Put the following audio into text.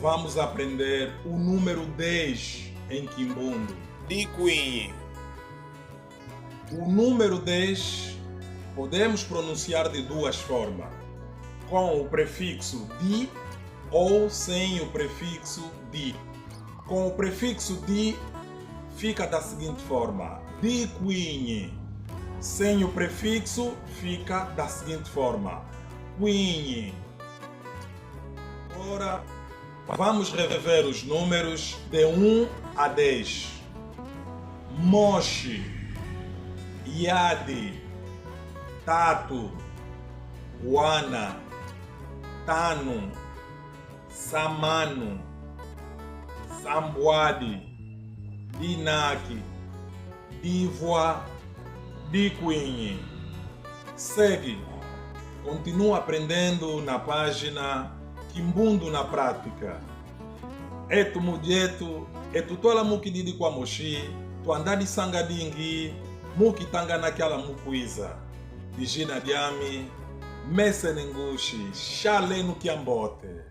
vamos aprender o número 10 em Quimbundo. Dikwinyi. O número 10 podemos pronunciar de duas formas, com o prefixo di ou sem o prefixo di. Com o prefixo di fica da seguinte forma: Dikwinyi. Sem o prefixo fica da seguinte forma: Kwinyi. Agora vamos rever os números de 1 a 10. Moshi, Yadi, Tatu, Wana, Tanu, Samanu, Sambwadi, Dinaki, Divwa, Dikwinyi. Segue, continua aprendendo na página Quimbundo na Prática. Etu mudietu, etu tola mukididi kwa moshi, tu andadi sangadingi, mukitanga nakyala mukwiza. Dijina diami, mese nengushi, shalenu kiambote.